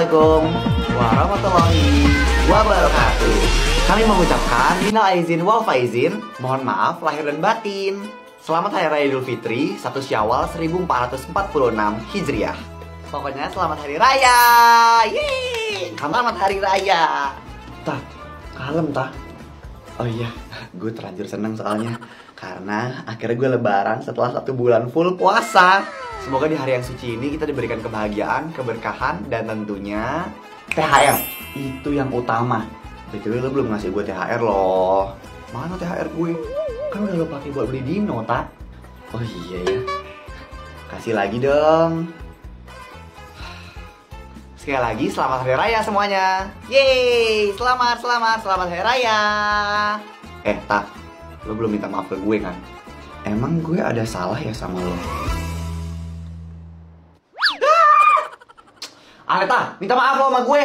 Assalamualaikum warahmatullahi wabarakatuh. Kami mengucapkan minal aizin wal faizin, mohon maaf lahir dan batin. Selamat Hari Raya Idul Fitri 1 Syawal 1446 Hijriah. Pokoknya selamat Hari Raya. Yeay, selamat Hari Raya. Tah, kalem tah. Oh iya, gue terlanjur seneng soalnya karena akhirnya gue lebaran setelah 1 bulan full puasa. Semoga di hari yang suci ini kita diberikan kebahagiaan, keberkahan, dan tentunya THR. Itu yang utama. BTW lo belum ngasih gue THR loh. Mana THR gue? Kan udah lo pakai buat beli Dino, tak? Oh iya ya. Kasih lagi dong. Sekali lagi selamat Hari Raya semuanya. Yeay, selamat Hari Raya. Tak, lo belum minta maaf ke gue kan? Emang gue ada salah ya sama lo? Aleta, minta maaf lo sama gue.